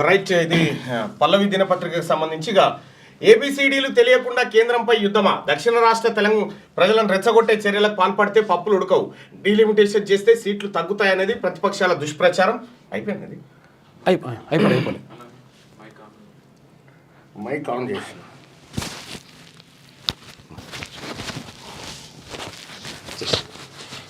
Right. ఇది పల్లవి దినపత్రికకు సంబంధించిగా ఏబిసిడీలు తెలియకుండా కేంద్రంపై యుద్ధమా, దక్షిణ రాష్ట్ర తెలంగాణ ప్రజలను రెచ్చగొట్టే చర్యలకు పాల్పడితే పప్పులు ఉడకవు, డీలిమిటేషన్ చేస్తే సీట్లు తగ్గుతాయనేది ప్రతిపక్షాల దుష్ప్రచారం. అయిపోయింది. అయిపోయింది. మైక్ ఆన్ చేసి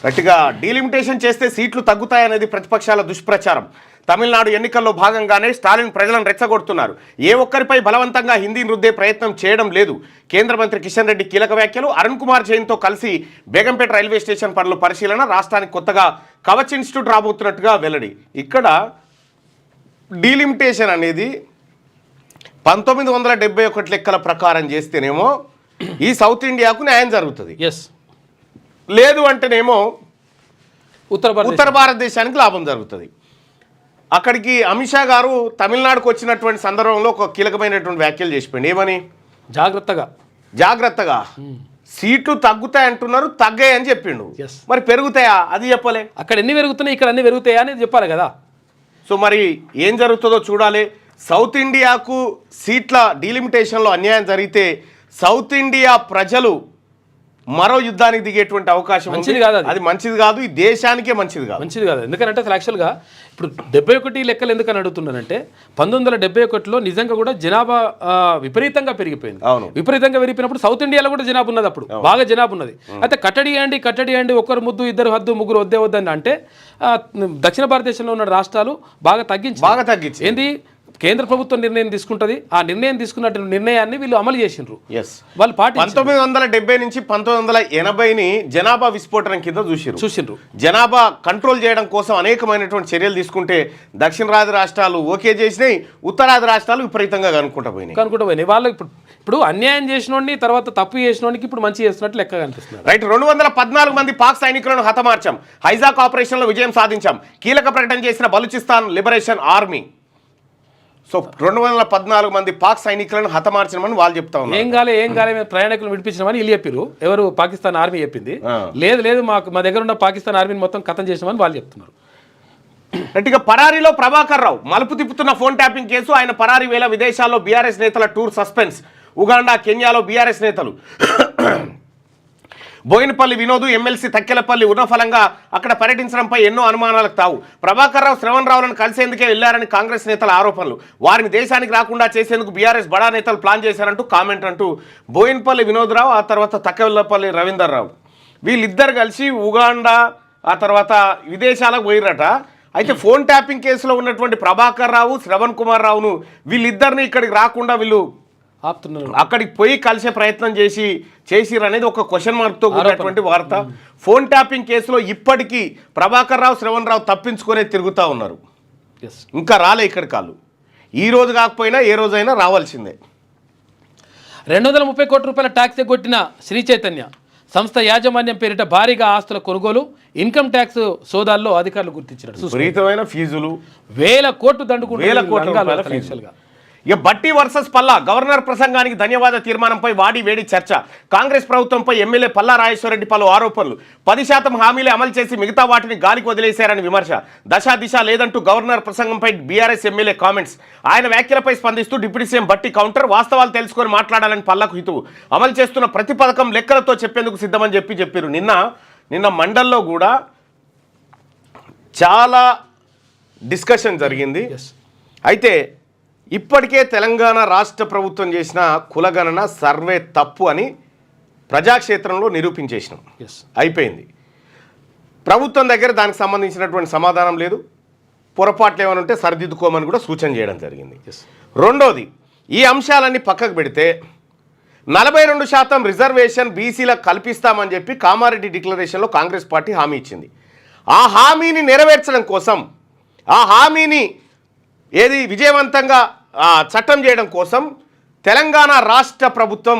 గట్టిగా డీలిమిటేషన్ చేస్తే సీట్లు తగ్గుతాయనేది ప్రతిపక్షాల దుష్ప్రచారం. తమిళనాడు ఎన్నికల్లో భాగంగానే స్టాలిన్ ప్రజలను రెచ్చగొడుతున్నారు. ఏ ఒక్కరిపై బలవంతంగా హిందీని రుద్దే ప్రయత్నం చేయడం లేదు. కేంద్ర మంత్రి కిషన్ రెడ్డి కీలక వ్యాఖ్యలు. అరుణ్ కుమార్ జైన్తో కలిసి బేగంపేట రైల్వే స్టేషన్ పనుల పరిశీలన. రాష్ట్రానికి కొత్తగా కవచ్ ఇన్స్టిట్యూట్ రాబోతున్నట్టుగా వెల్లడి. ఇక్కడ డీలిమిటేషన్ అనేది 1971 లెక్కల ప్రకారం చేస్తేనేమో ఈ సౌత్ ఇండియాకు న్యాయం జరుగుతుంది. లేదు అంటేనేమో ఉత్తర భారతదేశానికి లాభం జరుగుతుంది. అక్కడికి అమిత్ షా గారు తమిళనాడుకు వచ్చినటువంటి సందర్భంలో ఒక కీలకమైనటువంటి వ్యాఖ్యలు చేసిపోయింది. ఏమని? జాగ్రత్తగా సీట్లు తగ్గుతాయి అంటున్నారు, తగ్గాయి అని చెప్పిండు. మరి పెరుగుతాయా అది చెప్పలే. అక్కడ ఎన్ని పెరుగుతున్నాయి, ఇక్కడ అన్ని పెరుగుతాయా అనేది చెప్పాలి కదా. సో మరి ఏం జరుగుతుందో చూడాలి. సౌత్ ఇండియాకు సీట్ల డీలిమిటేషన్లో అన్యాయం జరిగితే సౌత్ ఇండియా ప్రజలు మరో యుద్ధానికి దిగేటువంటి అవకాశం మంచిది కాదు. అది మంచిది కాదు, ఈ దేశానికే మంచిది కాదు. ఎందుకంటే అసలు యాక్చువల్గా ఇప్పుడు 71 లెక్కలు ఎందుకని అడుగుతున్నానంటే 1971లో నిజంగా కూడా జనాభా విపరీతంగా పెరిగిపోయింది. విపరీతంగా పెరిగిపోయినప్పుడు సౌత్ ఇండియాలో కూడా జనాభా ఉన్నది, అప్పుడు బాగా జనాభా ఉన్నది. అయితే కట్టడి అండి ఒకరు ముద్దు ఇద్దరు హద్దు ముగ్గురు వద్దని అంటే దక్షిణ భారతదేశంలో ఉన్న రాష్ట్రాలు బాగా తగ్గించి ఏంది కేంద్ర ప్రభుత్వం నిర్ణయం తీసుకుంటుంది. ఆ నిర్ణయం తీసుకున్న నిర్ణయాన్ని వీళ్ళు అమలు చేసిండ్రు. వాళ్ళు 1970 నుంచి 1980ని జనాభా విస్ఫోటనం కింద చూసిండ్రు. జనాభా కంట్రోల్ చేయడం కోసం అనేకమైనటువంటి చర్యలు తీసుకుంటే దక్షిణాది రాష్ట్రాలు ఓకే చేసినాయి, ఉత్తరాది రాష్ట్రాలు విపరీతంగా కనుక్కుంటూ పోయినాయి. వాళ్ళు ఇప్పుడు అన్యాయం చేసినోడిని తర్వాత తప్పు చేసినోడికి ఇప్పుడు మంచి చేస్తున్నట్టు లెక్క కనిపిస్తుంది. రైట్. 214 మంది పాక్ సైనికులను హతమార్చాం, హైజాక్ ఆపరేషన్లో విజయం సాధించాం, కీలక ప్రకటన చేసిన బలూచిస్తాన్ లిబరేషన్ ఆర్మీ. సో 214 మంది పాక్ సైనికులను హతమార్చమని వాళ్ళు చెప్తా ఉన్నారు. ఏం కాలే ప్రయాణికులను విడిపించినామని వీళ్ళు చెప్పారు. ఎవరు? పాకిస్తాన్ ఆర్మీ చెప్పింది. లేదు మా దగ్గర ఉన్న పాకిస్తాన్ ఆర్మీని మొత్తం ఖతం చేసినామని వాళ్ళు చెప్తున్నారు. గట్టిగా పరారీలో ప్రభాకర్ రావు మలుపు తిప్పుతున్న ఫోన్ ట్యాపింగ్ కేసు. ఆయన పరారీ వేళ విదేశాల్లో బీఆర్ఎస్ నేతల టూర్ సస్పెన్స్. ఉగాండా, కెన్యాలో బీఆర్ఎస్ నేతలు. బోయినపల్లి వినోద్ ఎమ్మెల్సీ తక్కెలపల్లి ఉన్నఫలంగా అక్కడ పర్యటించడంపై ఎన్నో అనుమానాలకు తావు. ప్రభాకర్ రావు శ్రవణ్ రావులను కలిసేందుకే వెళ్లారని కాంగ్రెస్ నేతల ఆరోపణలు. వారిని దేశానికి రాకుండా చేసేందుకు బీఆర్ఎస్ బడా నేతలు ప్లాన్ చేశారంటూ కామెంట్ అంటూ బోయినపల్లి వినోద్ రావు, ఆ తర్వాత తక్కెలపల్లి రవీందర్ రావు వీళ్ళిద్దరు కలిసి ఉగాండా ఆ తర్వాత విదేశాలకు పోయిరట. అయితే ఫోన్ ట్యాపింగ్ కేసులో ఉన్నటువంటి ప్రభాకర్ రావు, శ్రవణ్ కుమార్ రావును వీళ్ళిద్దరిని ఇక్కడికి రాకుండా వీళ్ళు అక్కడికి పోయి కలిసే ప్రయత్నం చేసిరనేది ఒక క్వశ్చన్ మార్క్తో కూడినటువంటి వార్త. ఫోన్ ట్యాపింగ్ కేసులో ఇప్పటికీ ప్రభాకర్ రావు, శ్రవణ్ రావు తప్పించుకునే తిరుగుతూ ఉన్నారు. ఇంకా రాలే ఇక్కడికి. వాళ్ళు ఈ రోజు కాకపోయినా ఏ రోజైనా రావాల్సిందే. 230 కోట్ల రూపాయల ట్యాక్స్ ఎగ్గొట్టిన శ్రీ చైతన్య సంస్థ యాజమాన్యం పేరిట భారీగా ఆస్తుల కొనుగోలు, ఇన్కమ్ ట్యాక్స్ సోదాల్లో అధికారులు గుర్తించినట్టు. విపరీతమైన ఫీజులు, 1000 కోట్లు దండుకుంటున్నారు. ఇక బట్టి వర్సెస్ పల్లా. గవర్నర్ ప్రసంగానికి ధన్యవాద తీర్మానంపై వాడి వేడి చర్చ. కాంగ్రెస్ ప్రభుత్వంపై ఎమ్మెల్యే పల్లా రాజేశ్వరరెడ్డి పలు ఆరోపణలు. 10% హామీలే అమలు చేసి మిగతా వాటిని గాలికి వదిలేశారని విమర్శ. దశా దిశ లేదంటూ గవర్నర్ ప్రసంగంపై బీఆర్ఎస్ ఎమ్మెల్యే కామెంట్స్. ఆయన వ్యాఖ్యలపై స్పందిస్తూ డిప్యూటీ సీఎం బట్టి కౌంటర్. వాస్తవాలు తెలుసుకొని మాట్లాడాలని పల్లకు హితువు. అమలు చేస్తున్న ప్రతి పథకం లెక్కలతో చెప్పేందుకు సిద్ధమని చెప్పారు. నిన్న మండల్లో కూడా చాలా డిస్కషన్ జరిగింది. అయితే ఇప్పటికే తెలంగాణ రాష్ట్ర ప్రభుత్వం చేసిన కులగణన సర్వే తప్పు అని ప్రజాక్షేత్రంలో నిరూపించేసినాం. అయిపోయింది. ప్రభుత్వం దగ్గర దానికి సంబంధించినటువంటి సమాధానం లేదు. పొరపాట్లు ఏమైనా ఉంటే సరిదిద్దుకోమని కూడా సూచన చేయడం జరిగింది. రెండోది, ఈ అంశాలన్నీ పక్కకు పెడితే 42% రిజర్వేషన్ బీసీలకు కల్పిస్తామని చెప్పి కామారెడ్డి డిక్లరేషన్లో కాంగ్రెస్ పార్టీ హామీ ఇచ్చింది. ఆ హామీని నెరవేర్చడం కోసం, ఆ హామీని విజయవంతంగా చట్టం చేయడం కోసం తెలంగాణ రాష్ట్ర ప్రభుత్వం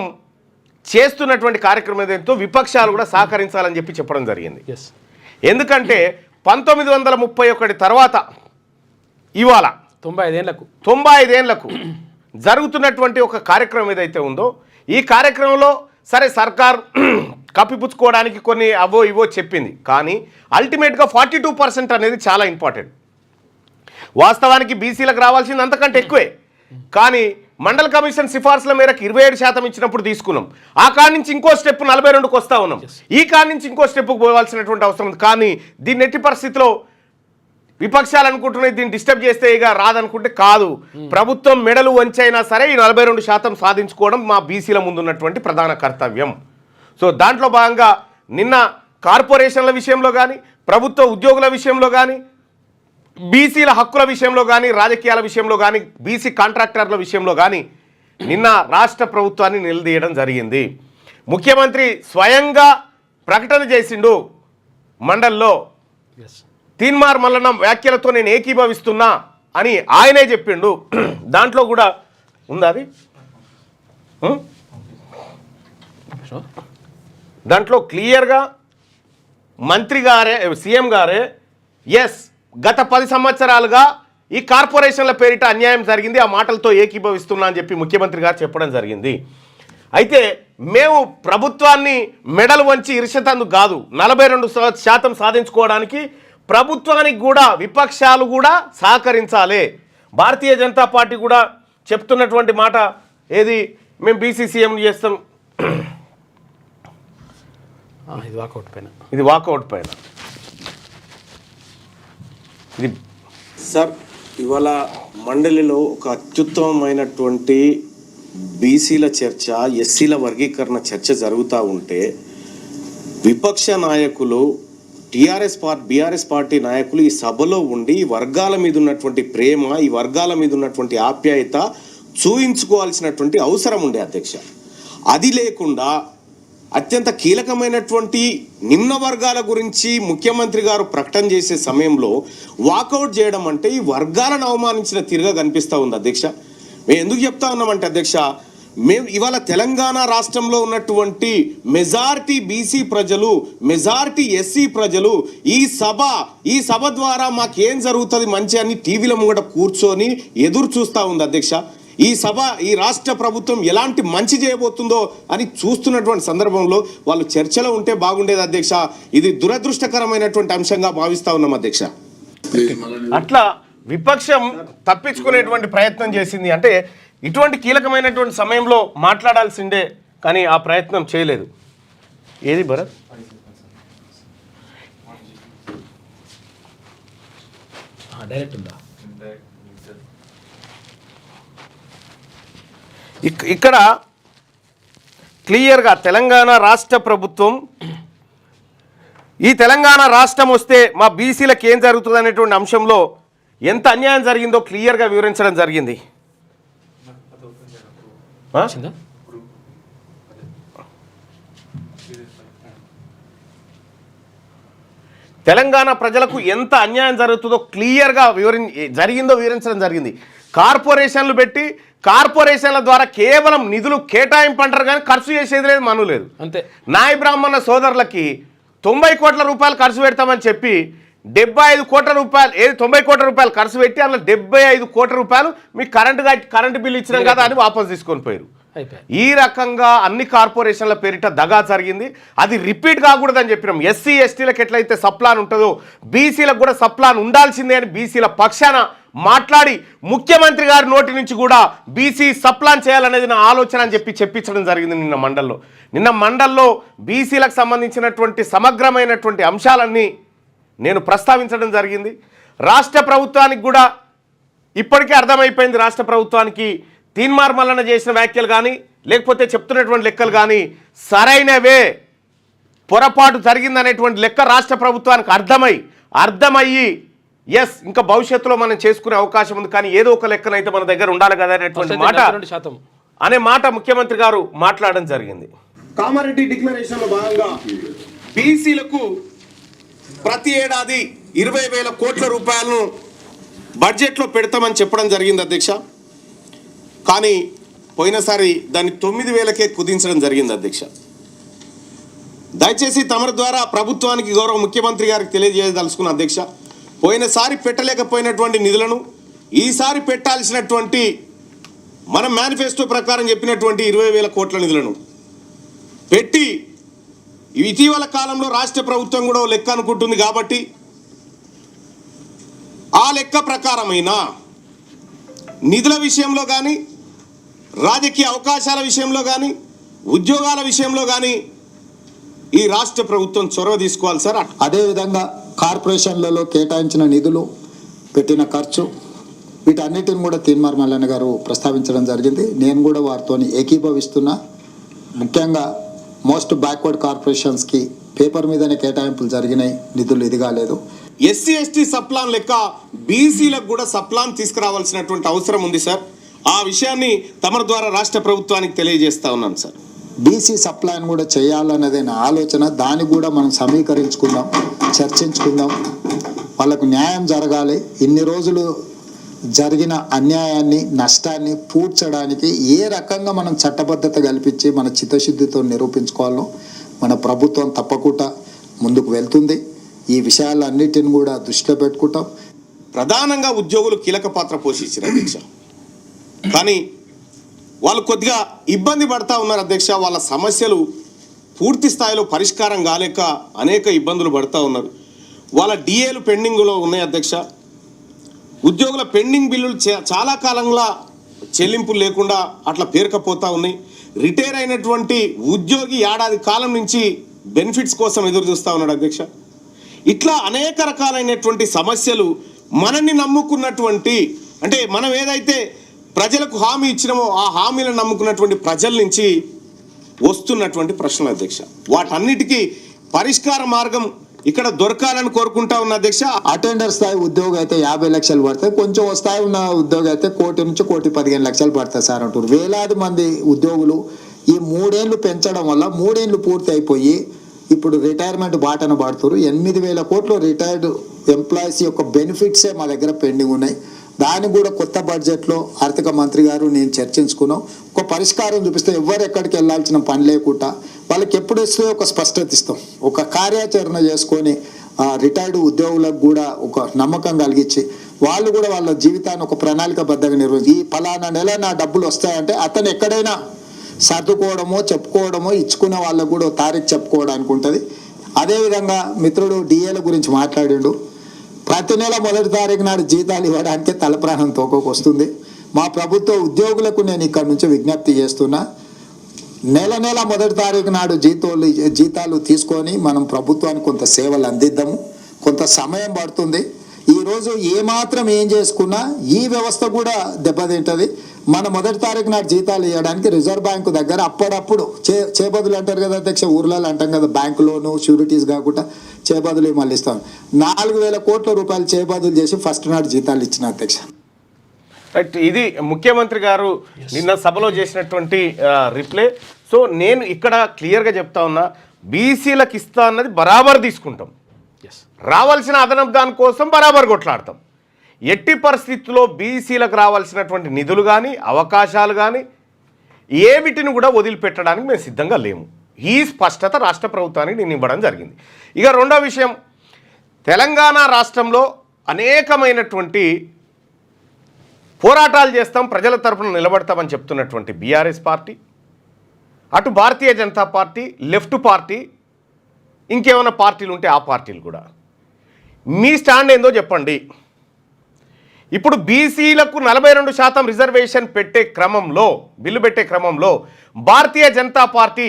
చేస్తున్నటువంటి కార్యక్రమం ఏదైతే విపక్షాలు కూడా సహకరించాలని చెప్పడం జరిగింది. ఎందుకంటే 1931 తర్వాత ఇవాళ 95 ఏళ్లకు జరుగుతున్నటువంటి ఒక కార్యక్రమం ఏదైతే ఉందో, ఈ కార్యక్రమంలో సరే సర్కార్ కప్పిపుచ్చుకోవడానికి కొన్ని అవో ఇవో చెప్పింది, కానీ అల్టిమేట్గా 42% అనేది చాలా ఇంపార్టెంట్. వాస్తవానికి బీసీలకు రావాల్సింది అంతకంటే ఎక్కువే. కానీ మండల కమిషన్ సిఫార్సుల మేరకు 27% ఇచ్చినప్పుడు తీసుకున్నాం. ఆ కాడి నుంచి ఇంకో స్టెప్ 42కు వస్తూ ఉన్నాం. ఈ కాడి నుంచి ఇంకో స్టెప్కు పోవాల్సినటువంటి అవసరం ఉంది. కానీ దీన్ని ఎట్టి పరిస్థితిలో విపక్షాలు అనుకుంటున్నాయి దీన్ని డిస్టర్బ్ చేస్తే ఇక రాదనుకుంటే కాదు. ప్రభుత్వం మెడలు వంచైనా సరే ఈ 42% సాధించుకోవడం మా బీసీల ముందున్నటువంటి ప్రధాన కర్తవ్యం. సో దాంట్లో భాగంగా నిన్న కార్పొరేషన్ల విషయంలో కానీ, ప్రభుత్వ ఉద్యోగుల విషయంలో కానీ, బీసీల హక్కుల విషయంలో కానీ, రాజకీయాల విషయంలో కానీ, బీసీ కాంట్రాక్టర్ల విషయంలో కానీ నిన్న రాష్ట్ర ప్రభుత్వాన్ని నిలదీయడం జరిగింది. ముఖ్యమంత్రి స్వయంగా ప్రకటన చేసిండు మండల్లో. తీన్మార్ మల్లన్న వ్యాఖ్యలతో నేను ఏకీభవిస్తున్నా అని ఆయనే చెప్పిండు. దాంట్లో కూడా ఉందా అది? దాంట్లో క్లియర్గా మంత్రి గారే, సీఎం గారే ఎస్ గత 10 సంవత్సరాలుగా ఈ కార్పొరేషన్ల పేరిట అన్యాయం జరిగింది, ఆ మాటలతో ఏకీభవిస్తున్నా అని చెప్పి ముఖ్యమంత్రి గారు చెప్పడం జరిగింది. అయితే మేము ప్రభుత్వాన్ని మెడలు వంచి ఇరిసేతందుకు కాదు, 42% సాధించుకోవడానికి ప్రభుత్వానికి కూడా విపక్షాలు కూడా సహకరించాలి. భారతీయ జనతా పార్టీ కూడా చెప్తున్నటువంటి మాట ఏది, మేము బీసీ సీఎం చేస్తాం, ఇది వాకౌట్ పైన ఇది సార్. ఇవాళ మండలిలో ఒక అత్యుత్తమమైనటువంటి బీసీల చర్చ, ఎస్సీల వర్గీకరణ చర్చ జరుగుతూ ఉంటే విపక్ష నాయకులు, బీఆర్ఎస్ పార్టీ నాయకులు ఈ సభలో ఉండి ఈ వర్గాల మీద ఉన్నటువంటి ప్రేమ, ఈ వర్గాల మీద ఉన్నటువంటి ఆప్యాయత చూయించుకోవాల్సినటువంటి అవసరం ఉండే అధ్యక్ష. అది లేకుండా అత్యంత కీలకమైనటువంటి నిమ్న వర్గాల గురించి ముఖ్యమంత్రి గారు ప్రకటన చేసే సమయంలో వాకౌట్ చేయడం అంటే ఈ వర్గాలను అవమానించిన తీరుగా కనిపిస్తూ ఉంది అధ్యక్ష. మేము ఎందుకు చెప్తా ఉన్నామంటే అధ్యక్ష, మేము ఇవాళ తెలంగాణ రాష్ట్రంలో ఉన్నటువంటి మెజారిటీ బీసీ ప్రజలు, మెజారిటీ ఎస్సీ ప్రజలు ఈ సభ ద్వారా మాకేం జరుగుతుంది మంచి అని టీవీల ముంగట కూర్చొని ఎదురు చూస్తూ ఉంది అధ్యక్ష. ఈ రాష్ట్ర ప్రభుత్వం ఎలాంటి మంచి చేయబోతుందో అని చూస్తున్నటువంటి సందర్భంలో వాళ్ళు చర్చలో ఉంటే బాగుండేది అధ్యక్ష. ఇది దురదృష్టకరమైనటువంటి అంశంగా భావిస్తా ఉన్నాం అధ్యక్ష. అట్లా విపక్షం తప్పించుకునేటువంటి ప్రయత్నం చేసింది. అంటే ఇటువంటి కీలకమైనటువంటి సమయంలో మాట్లాడాల్సిందే, కానీ ఆ ప్రయత్నం చేయలేదు. ఏది భరత్? డైరెక్ట్ ఉందా? ఇక్కడ క్లియర్గా తెలంగాణ రాష్ట్ర ప్రభుత్వం, ఈ తెలంగాణ రాష్ట్రం వస్తే మా బీసీలకు ఏం జరుగుతుంది అనేటువంటి అంశంలో ఎంత అన్యాయం జరిగిందో క్లియర్గా వివరించడం జరిగింది. తెలంగాణ ప్రజలకు ఎంత అన్యాయం జరుగుతుందో క్లియర్గా జరిగిందో వివరించడం జరిగింది. కార్పొరేషన్లు పెట్టి కార్పొరేషన్ల ద్వారా కేవలం నిధులు కేటాయింపు అంటారు కానీ ఖర్చు చేసేది లేదు, మను లేదు. అంతే. నాయ బ్రాహ్మణ సోదరులకి 90 కోట్ల రూపాయలు ఖర్చు పెడతామని చెప్పి 75 కోట్ల రూపాయలు, 90 కోట్ల రూపాయలు ఖర్చు పెట్టి అందులో 75 కోట్ల రూపాయలు మీకు కరెంటు బిల్లు ఇచ్చినాం కదా అని వాపసు తీసుకొని పోయారు. ఈ రకంగా అన్ని కార్పొరేషన్ల పేరిట దగా జరిగింది. అది రిపీట్ కాకూడదని చెప్పినాం. ఎస్సీ ఎస్టీలకు ఎట్లయితే సప్లాన్ ఉంటుందో బీసీలకు కూడా సప్లాన్ ఉండాల్సిందే అని బీసీల పక్షాన మాట్లాడి ముఖ్యమంత్రి గారి నోటి నుంచి కూడా బీసీ సప్లాన్ చేయాలనేది నా ఆలోచన అని చెప్పించడం జరిగింది నిన్న మండల్లో బీసీలకు సంబంధించినటువంటి సమగ్రమైనటువంటి అంశాలన్నీ నేను ప్రస్తావించడం జరిగింది. రాష్ట్ర ప్రభుత్వానికి కూడా ఇప్పటికే అర్థమైపోయింది, రాష్ట్ర ప్రభుత్వానికి తీన్మార్ మల్లన్న చేసిన వ్యాఖ్యలు కానీ లేకపోతే చెప్తున్నటువంటి లెక్కలు కానీ సరైనవే, పొరపాటు జరిగిందనేటువంటి లెక్క రాష్ట్ర ప్రభుత్వానికి అర్థమయ్యి ఎస్ ఇంకా భవిష్యత్తులో మనం చేసుకునే అవకాశం ఉంది, కానీ ఏదో ఒక లెక్కనైతే మన దగ్గర ఉండాలి కదా అనే మాట ముఖ్యమంత్రి గారు మాట్లాడడం జరిగింది. కామారెడ్డి డిక్లరేషన్ లో భాగంగా బీసీలకు ప్రతి ఏడాది 20,000 కోట్ల రూపాయలను బడ్జెట్లో పెడతామని చెప్పడం జరిగింది అధ్యక్ష. కానీ పోయినసారి దాన్ని 9,000కే కుదించడం జరిగింది అధ్యక్ష. దయచేసి తమరి ద్వారా ప్రభుత్వానికి గౌరవ ముఖ్యమంత్రి గారికి తెలియజేయదలుచుకున్న అధ్యక్ష, పోయినసారి పెట్టలేకపోయినటువంటి నిధులను ఈసారి పెట్టాల్సినటువంటి మన మేనిఫెస్టో ప్రకారం చెప్పినటువంటి 20,000 కోట్ల నిధులను పెట్టి ఇటీవల కాలంలో రాష్ట్ర ప్రభుత్వం కూడా లెక్క అనుకుంటుంది కాబట్టి ఆ లెక్క ప్రకారమైన నిధుల విషయంలో కానీ, రాజకీయ అవకాశాల విషయంలో కానీ, ఉద్యోగాల విషయంలో కానీ ఈ రాష్ట్ర ప్రభుత్వం చొరవ తీసుకోవాలి సార్. అదేవిధంగా కార్పొరేషన్లలో కేటాయించిన నిధులు, పెట్టిన ఖర్చు, వీటన్నిటిని కూడా తీన్మార్ మల్లన్న గారు ప్రస్తావించడం జరిగింది. నేను కూడా వారితో ఏకీభవిస్తున్నా. ముఖ్యంగా మోస్ట్ బ్యాక్వర్డ్ కార్పొరేషన్స్కి పేపర్ మీదనే కేటాయింపులు జరిగినాయి, నిధులు ఇది కాలేదు. ఎస్సీ ఎస్టీ సప్లాన్ లెక్క బీసీలకు కూడా సప్లాన్ తీసుకురావాల్సినటువంటి అవసరం ఉంది సార్. ఆ విషయాన్ని తమ ద్వారా రాష్ట్ర ప్రభుత్వానికి తెలియజేస్తా ఉన్నాను సార్. బీసీ సప్లాన్ కూడా చేయాలన్నదే నా ఆలోచన. దాన్ని కూడా మనం సమీకరించుకుందాం, చర్చించుకుందాం. వాళ్ళకు న్యాయం జరగాలి. ఇన్ని రోజులు జరిగిన అన్యాయాన్ని, నష్టాన్ని పూడ్చడానికి ఏ రకంగా మనం చట్టబద్ధత కల్పించి మన చిత్తశుద్ధితో నిరూపించుకోవాలో మన ప్రభుత్వం తప్పకుండా ముందుకు వెళ్తుంది. ఈ విషయాలన్నిటిని కూడా దృష్టిలో పెట్టుకుంటాం. ప్రధానంగా ఉద్యోగులు కీలక పాత్ర పోషించారు అధ్యక్ష. కానీ వాళ్ళు కొద్దిగా ఇబ్బంది పడతా ఉన్నారు అధ్యక్ష. వాళ్ళ సమస్యలు పూర్తి స్థాయిలో పరిష్కారం కాలేక అనేక ఇబ్బందులు పడతా ఉన్నారు. వాళ్ళ డిఏలు పెండింగ్లో ఉన్నాయి అధ్యక్ష. ఉద్యోగుల పెండింగ్ బిల్లులు చాలా కాలంగా చెల్లింపులు లేకుండా అట్లా పేరుకపోతూ ఉన్నాయి. రిటైర్ అయినటువంటి ఉద్యోగి ఏడాది కాలం నుంచి బెనిఫిట్స్ కోసం ఎదురు చూస్తూ ఉన్నాడు అధ్యక్ష. ఇట్లా అనేక రకాలైనటువంటి సమస్యలు మనల్ని నమ్ముకున్నటువంటి, అంటే మనం ఏదైతే ప్రజలకు హామీ ఇచ్చినామో ఆ హామీలను నమ్ముకున్నటువంటి ప్రజల నుంచి వస్తున్నటువంటి ప్రశ్నలు అధ్యక్ష. వాటన్నిటికీ పరిష్కార మార్గం ఇక్కడ దొరకాలని కోరుకుంటా ఉన్న అధ్యక్ష. అటెండర్ స్థాయి ఉద్యోగం అయితే 50 లక్షలు పడతాయి, కొంచెం స్థాయి ఉన్న ఉద్యోగం అయితే 1 నుంచి 1.15 లక్షలు పడతాయి సార్ అంటారు. వేలాది మంది ఉద్యోగులు ఈ 3 ఏళ్ళు పెంచడం వల్ల 3 ఏళ్ళు పూర్తి అయిపోయి ఇప్పుడు రిటైర్మెంట్ బాటన పడుతున్నారు. 8,000 కోట్లు రిటైర్డ్ ఎంప్లాయీస్ యొక్క బెనిఫిట్సే మా దగ్గర పెండింగ్ ఉన్నాయి. దాన్ని కూడా కొత్త బడ్జెట్లో ఆర్థిక మంత్రి గారు నేను చర్చించుకున్నాం. ఒక పరిష్కారం చూపిస్తే ఎవరు ఎక్కడికి వెళ్ళాల్సిన పని లేకుండా వాళ్ళకి ఎప్పుడు ఇస్తే ఒక స్పష్టత ఇస్తాం. ఒక కార్యాచరణ చేసుకొని రిటైర్డ్ ఉద్యోగులకు కూడా ఒక నమ్మకం కలిగించి వాళ్ళు కూడా వాళ్ళ జీవితాన్ని ఒక ప్రణాళికబద్ధంగా నిర్వహించి ఈ ఫలానా నెల నా డబ్బులు వస్తాయంటే అతను ఎక్కడైనా సర్దుకోవడమో చెప్పుకోవడమో ఇచ్చుకునే వాళ్ళకు కూడా తారీఖు చెప్పుకోవడానికి ఉంటుంది. అదేవిధంగా మిత్రుడు డిఏల గురించి మాట్లాడిండు. ప్రతి నెల 1వ తారీఖు నాడు జీతాలు ఇవ్వడానికే తలప్రాణం తోకొస్తుంది. మా ప్రభుత్వ ఉద్యోగులకు నేను ఇక్కడ నుంచి విజ్ఞప్తి చేస్తున్నా, నెల 1వ తారీఖు నాడు జీతాలు తీసుకొని మనం ప్రభుత్వానికి కొంత సేవలు అందిద్దాము. కొంత సమయం పడుతుంది. ఈరోజు ఏమాత్రం ఏం చేసుకున్నా ఈ వ్యవస్థ కూడా దెబ్బతింటుంది. మన 1వ తారీఖు నాడు జీతాలు ఇవ్వడానికి రిజర్వ్ బ్యాంకు దగ్గర అప్పుడప్పుడు చేబదులు అంటారు కదా అధ్యక్ష, ఊర్లలో అంటాం కదా, బ్యాంకులోను షూరిటీస్ కాకుండా చేబదులు మళ్ళీ ఇస్తాం. 4,000 కోట్ల రూపాయలు చేబదులు చేసి ఫస్ట్ నాడు జీతాలు ఇచ్చిన అధ్యక్ష. రైట్, ఇది ముఖ్యమంత్రి గారు నిన్న సభలో చేసినటువంటి రిప్లై. సో నేను ఇక్కడ క్లియర్గా చెప్తా ఉన్నా, బీసీలకు ఇస్తా అన్నది బరాబర్ తీసుకుంటాం, రావాల్సిన అదనపు దానికోసం బరాబర్ కొట్లాడతాం. ఎట్టి పరిస్థితుల్లో బీసీలకు రావాల్సినటువంటి నిధులు కానీ అవకాశాలు కానీ ఏ వీటిని కూడా వదిలిపెట్టడానికి మేము సిద్ధంగా లేము. ఈ స్పష్టత రాష్ట్ర ప్రభుత్వానికి నేను ఇవ్వడం జరిగింది. ఇక రెండో విషయం, తెలంగాణ రాష్ట్రంలో అనేకమైనటువంటి పోరాటాలు చేస్తాం, ప్రజల తరపున నిలబడతామని చెప్తున్నటువంటి బీఆర్ఎస్ పార్టీ, అటు Bharatiya Janata party, left party, ఇంకేమైనా పార్టీలు ఉంటే ఆ పార్టీలు కూడా మీ స్టాండ్ ఏందో చెప్పండి. ఇప్పుడు బీసీలకు 42% రిజర్వేషన్ పెట్టే క్రమంలో, బిల్లు పెట్టే క్రమంలో భారతీయ జనతా పార్టీ,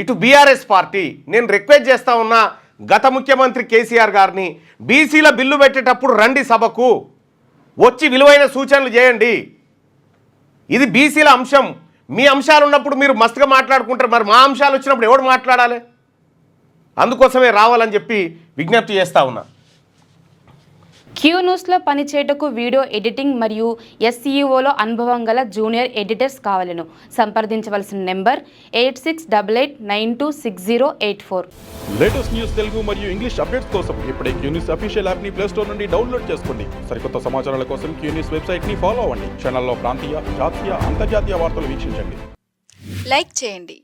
ఇటు బీఆర్ఎస్ పార్టీ, నేను రిక్వెస్ట్ చేస్తా ఉన్నా గత ముఖ్యమంత్రి కేసీఆర్ గారిని, బీసీల బిల్లు పెట్టేటప్పుడు రండి సభకు, వచ్చి విలువైన సూచనలు చేయండి. ఇది బీసీల అంశం. మీ అంశాలు ఉన్నప్పుడు మీరు మస్తుగా మాట్లాడుకుంటారు, మరి మా అంశాలు వచ్చినప్పుడు ఎవడు మాట్లాడాలి? అందుకోసమే రావాలని చెప్పి విజ్ఞప్తి చేస్తా ఉన్నా. క్యూ న్యూస్లో పనిచేయటకు వీడియో ఎడిటింగ్ మరియు ఎస్ఈఓలో అనుభవం గల జూనియర్ ఎడిటర్స్ కావాలను సంప్రదించవలసిన నెంబర్ 8688926084. లేటెస్ట్ న్యూస్ తెలుగు మరియు ఇంగ్లీష్ అప్డేట్స్ కోసం ఇప్పుడే క్యూ న్యూస్ అఫీషియల్ యాప్ని ప్లే స్టోర్ నుండి డౌన్లోడ్ చేసుకోండి. సరికొత్త సమాచారాల కోసం క్యూ న్యూస్ వెబ్సైట్ని ఫాలో అవ్వండి. ఛానల్లో ప్రాంతీయ, జాతీయ, అంతర్జాతీయ వార్తలు వీక్షించండి. లైక్ చేయండి.